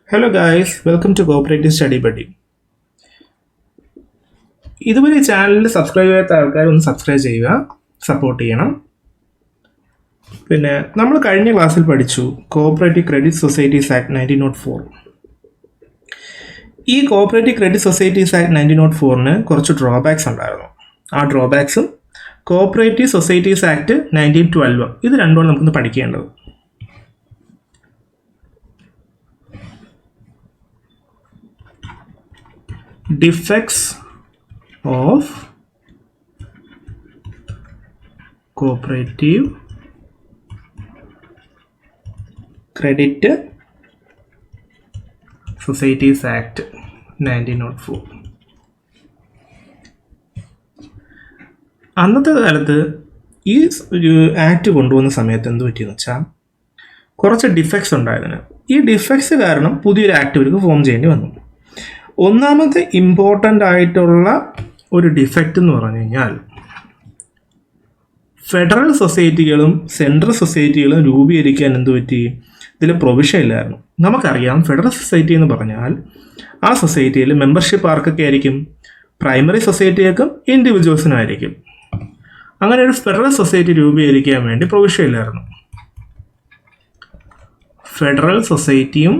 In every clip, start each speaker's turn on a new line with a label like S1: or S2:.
S1: Hello guys, welcome to Cooperative Study Buddy. ഇതുവരെ ഈ ചാനലിൽ സബ്സ്ക്രൈബ് ചെയ്യാത്ത ആൾക്കാർ ഒന്ന് സബ്സ്ക്രൈബ് ചെയ്യുക, സപ്പോർട്ട് ചെയ്യണം. പിന്നെ നമ്മൾ കഴിഞ്ഞ ക്ലാസ്സിൽ പഠിച്ചു കോഓപ്പറേറ്റീവ് ക്രെഡിറ്റ് സൊസൈറ്റീസ് ആക്ട് 1904. ഈ കോഓപ്പറേറ്റീവ് ക്രെഡിറ്റ് സൊസൈറ്റീസ് ആക്ട് 1904 കുറച്ച് ഡ്രോബാക്സ് ഉണ്ടായിരുന്നു. ആ ഡ്രോബാക്സും കോഓപ്പറേറ്റീവ് സൊസൈറ്റീസ് ആക്ട് 1912 ഇത് രണ്ടുമാണ് നമുക്കൊന്ന് പഠിക്കേണ്ടത്. Defects of Cooperative Credit Societies Act 1904. അന്നത്തെ കാലത്ത് ഈ ആക്ട് കൊണ്ടുവന്ന സമയത്ത് എന്ത് പറ്റിയെന്ന് വെച്ചാൽ കുറച്ച് ഡിഫക്ട്സ് ഉണ്ടായിരുന്നു. ഈ ഡിഫക്ട്സ് കാരണം പുതിയൊരു ആക്ട് ഇവർക്ക് ഫോം ചെയ്യേണ്ടി വന്നു. ഒന്നാമത്തെ ഇമ്പോർട്ടൻ്റ് ആയിട്ടുള്ള ഒരു ഡിഫക്റ്റ് എന്ന് പറഞ്ഞു കഴിഞ്ഞാൽ ഫെഡറൽ സൊസൈറ്റികളും സെൻട്രൽ സൊസൈറ്റികളും രൂപീകരിക്കാൻ എന്ത് പറ്റി, ഇതിൽ പ്രൊവിഷൻ ഇല്ലായിരുന്നു. നമുക്കറിയാം ഫെഡറൽ സൊസൈറ്റി എന്ന് പറഞ്ഞാൽ ആ സൊസൈറ്റിയിൽ മെമ്പർഷിപ്പ് ആർക്കൊക്കെ ആയിരിക്കും, പ്രൈമറി സൊസൈറ്റികൾക്കും ഇൻഡിവിജ്വൽസിനും ആയിരിക്കും. അങ്ങനെ ഒരു ഫെഡറൽ സൊസൈറ്റി രൂപീകരിക്കാൻ വേണ്ടി പ്രൊവിഷൻ ഇല്ലായിരുന്നു. ഫെഡറൽ സൊസൈറ്റിയും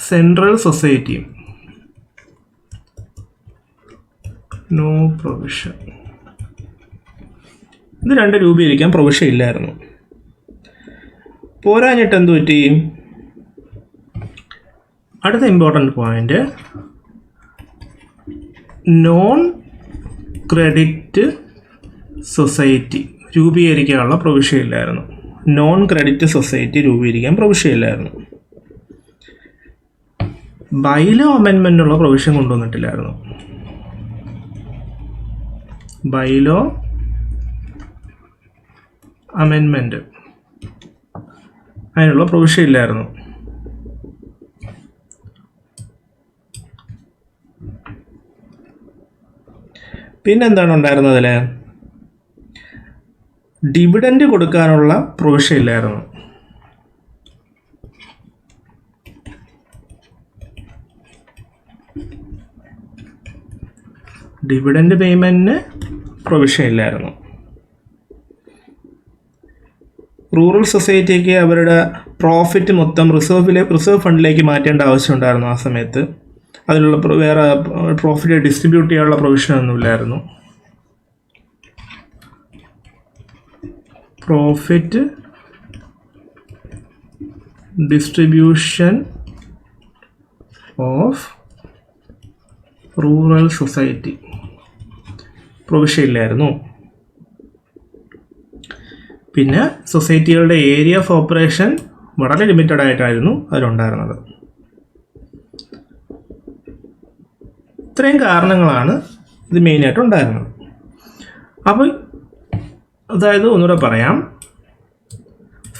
S1: സെൻട്രൽ സൊസൈറ്റിയും നോ പ്രൊവിഷൻ, ഇത് രണ്ട് രൂപീകരിക്കാൻ പ്രൊവിഷൻ ഇല്ലായിരുന്നു. പോരാഞ്ഞിട്ട് എന്ത് പറ്റി, അടുത്ത important point, non credit society രൂപീകരിക്കാനുള്ള പ്രൊവിഷൻ ഇല്ലായിരുന്നു. നോൺ ക്രെഡിറ്റ് സൊസൈറ്റി രൂപീകരിക്കാൻ പ്രൊവിഷൻ ഇല്ലായിരുന്നു. ബൈലോ അമെൻമെൻറ്റിനുള്ള പ്രൊവിഷൻ കൊണ്ടുവന്നിട്ടില്ലായിരുന്നു. ബൈലോ അമെൻമെൻറ്റ് അതിനുള്ള പ്രൊവിഷൻ ഇല്ലായിരുന്നു. പിന്നെന്താണ് ഉണ്ടായിരുന്നത്, അതിൽ ഡിവിഡൻഡ് കൊടുക്കാനുള്ള പ്രൊവിഷൻ ഇല്ലായിരുന്നു. ഡിവിഡൻഡ് പേയ്മെൻറ്റിന് പ്രൊവിഷൻ ഇല്ലായിരുന്നു. റൂറൽ സൊസൈറ്റിക്ക് അവരുടെ പ്രോഫിറ്റ് മൊത്തം റിസർവ് ഫണ്ടിലേക്ക് മാറ്റേണ്ട ആവശ്യമുണ്ടായിരുന്നു. ആ സമയത്ത് അതിനുള്ള വേറെ പ്രോഫിറ്റ് ഡിസ്ട്രിബ്യൂട്ട് ചെയ്യാനുള്ള പ്രൊവിഷനൊന്നുമില്ലായിരുന്നു. Profit distribution of rural society provision ഇല്ലായിരുന്നു. പിന്നെ സൊസൈറ്റികളുടെ ഏരിയ ഓഫ് ഓപ്പറേഷൻ വളരെ ലിമിറ്റഡ് ആയിട്ടായിരുന്നു അതിലുണ്ടായിരുന്നത്. ഇത്രയും കാരണങ്ങളാണ് ഇത് മെയിനായിട്ട് ഉണ്ടായിരുന്നത്. അപ്പോൾ അതായത് ഒന്നുകൂടെ പറയാം,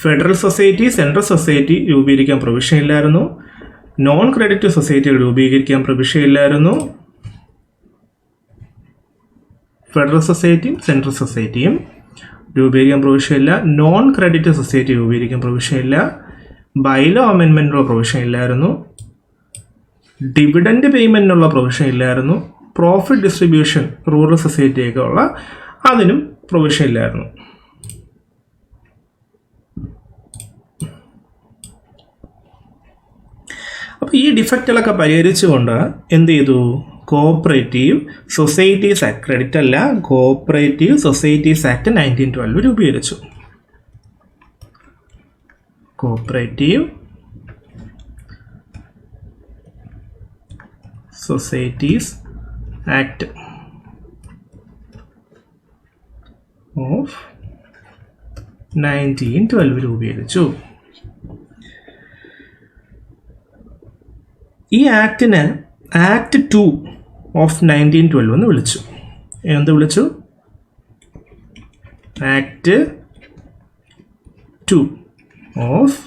S1: ഫെഡറൽ സൊസൈറ്റി സെൻട്രൽ സൊസൈറ്റി രൂപീകരിക്കാൻ പ്രൊവിഷൻ ഇല്ലായിരുന്നു. നോൺ ക്രെഡിറ്റ് സൊസൈറ്റികൾ രൂപീകരിക്കാൻ പ്രൊവിഷൻ ഇല്ലായിരുന്നു. ഫെഡറൽ സൊസൈറ്റിയും സെൻട്രൽ സൊസൈറ്റിയും രൂപീകരിക്കാൻ പ്രൊവിഷൻ ഇല്ല. നോൺ ക്രെഡിറ്റ് സൊസൈറ്റി രൂപീകരിക്കാൻ പ്രൊവിഷൻ ഇല്ല. ബൈലോ അമെൻമെൻറ്റിനുള്ള പ്രൊവിഷൻ ഇല്ലായിരുന്നു. ഡിവിഡൻഡ് പേയ്മെൻറ്റിനുള്ള പ്രൊവിഷൻ ഇല്ലായിരുന്നു. പ്രോഫിറ്റ് ഡിസ്ട്രിബ്യൂഷൻ റൂറൽ സൊസൈറ്റിയൊക്കെ ഉള്ള അതിനും പ്രൊവിഷൻ ഇല്ലായിരുന്നു. അപ്പോൾ ഈ ഡിഫക്റ്റുകളൊക്കെ പരിഹരിച്ചുകൊണ്ട് എന്ത് ചെയ്തു, കോഓപ്പറേറ്റീവ് സൊസൈറ്റീസ് ആക്ട്, ക്രെഡിറ്റ് അല്ല, കോഓപ്പറേറ്റീവ് സൊസൈറ്റീസ് ആക്ട് 1912 രൂപീകരിച്ചു. കോഓപ്പറേറ്റീവ് സൊസൈറ്റീസ് ആക്ട് ഓഫ് 1912 രൂപീകരിച്ചു. ഈ ആക്ടിന് ആക്ട് 2 ഓഫ് 1912 എന്ന് വിളിച്ചു. എന്ത് വിളിച്ചു? ആക്ട് 2 ഓഫ്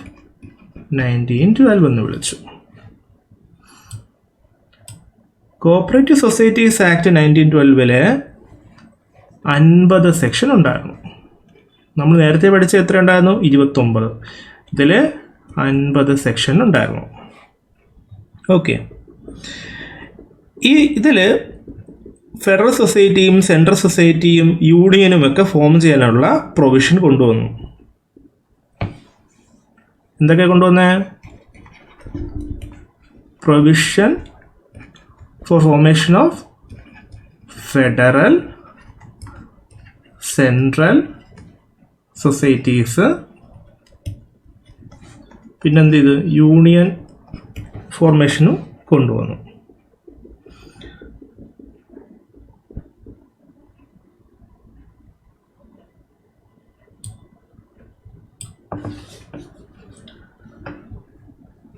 S1: 1912 എന്ന് വിളിച്ചു. കോഓപ്പറേറ്റീവ് സൊസൈറ്റീസ് ആക്ട് 1912 50 സെക്ഷൻ ഉണ്ടായിരുന്നു. നമ്മൾ നേരത്തെ പഠിച്ച എത്ര ഉണ്ടായിരുന്നു? 29. ഇതിൽ 50 സെക്ഷൻ ഉണ്ടായിരുന്നു. ഓക്കെ. ഇതിൽ ഫെഡറൽ സൊസൈറ്റിയും സെൻട്രൽ സൊസൈറ്റിയും യൂണിയനും ഒക്കെ ഫോം ചെയ്യാനുള്ള പ്രൊവിഷൻ കൊണ്ടുവന്നു. എന്തൊക്കെ കൊണ്ടുവന്നേ? Provision for formation of federal central societies, പിന്നെന്ത് ചെയ്ത്? യൂണിയൻ ഫോർമേഷനും കൊണ്ടുവന്നു.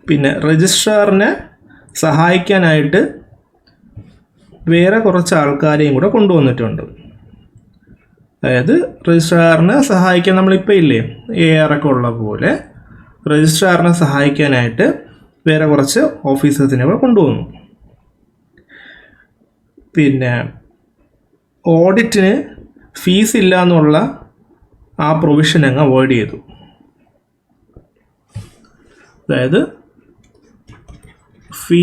S1: പിന്നെ രജിസ്ട്രാറിനെ സഹായിക്കാനായിട്ട് വേറെ കുറച്ച് ആൾക്കാരെയും കൂടെ കൊണ്ടുവന്നിട്ടുണ്ട്. അതായത് രജിസ്ട്രാറിനെ സഹായിക്കാൻ നമ്മളിപ്പോൾ ഇല്ലേ AR ഒക്കെ ഉള്ള പോലെ രജിസ്ട്രാറിനെ സഹായിക്കാനായിട്ട് വേറെ കുറച്ച് ഓഫീസേഴ്സിനെ കൂടെ കൊണ്ടുവന്നു. പിന്നെ ഓഡിറ്റിന് ഫീസ് ഇല്ല എന്നുള്ള ആ പ്രൊവിഷൻ അങ്ങ് അവോയ്ഡ് ചെയ്തു. അതായത് ഫീ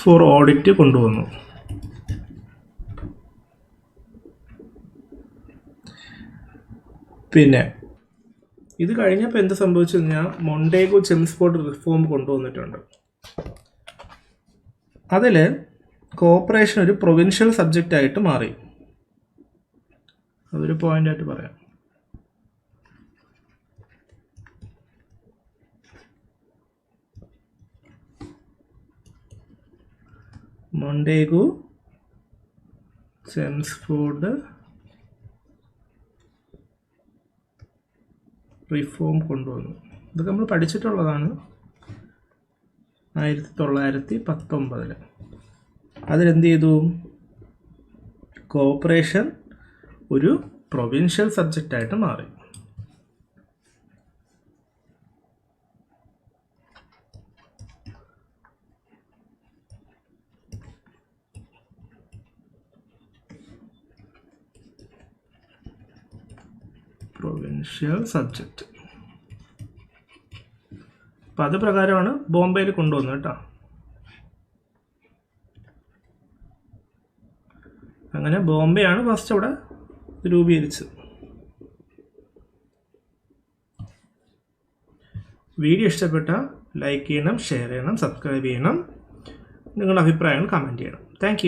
S1: ഫോർ ഓഡിറ്റ് കൊണ്ടുവന്നു. പിന്നെ ഇത് കഴിഞ്ഞപ്പോൾ എന്ത് സംഭവിച്ചു കഴിഞ്ഞാൽ മൊണ്ടേഗോ ചെംസ്ഫോർഡ് റിഫോം കൊണ്ടുവന്നിട്ടുണ്ട്. അതിൽ കോർപ്പറേഷൻ ഒരു പ്രൊവിൻഷ്യൽ സബ്ജക്റ്റ് ആയിട്ട് മാറി. അതൊരു പോയിന്റായിട്ട് പറയാം. മൊണ്ടേഗോ ചെംസ്ഫോർഡ് റിഫോം കൊണ്ടുവന്നു. ഇതൊക്കെ നമ്മൾ പഠിച്ചിട്ടുള്ളതാണ് 1919. അതിലെന്ത് ചെയ്തു? കോർപ്പറേഷൻ ഒരു പ്രൊവിൻഷ്യൽ സബ്ജക്റ്റായിട്ട് മാറി. Provincial subject. അപ്പം അത് പ്രകാരമാണ് ബോംബെയിൽ കൊണ്ടുവന്നത് കേട്ടോ. അങ്ങനെ ബോംബെയാണ് ഫസ്റ്റ് അവിടെ രൂപീകരിച്ചത്. വീഡിയോ ഇഷ്ടപ്പെട്ടാൽ ലൈക്ക് ചെയ്യണം, ഷെയർ ചെയ്യണം, സബ്സ്ക്രൈബ് ചെയ്യണം, നിങ്ങളുടെ അഭിപ്രായങ്ങൾ കമൻറ്റ് ചെയ്യണം. താങ്ക്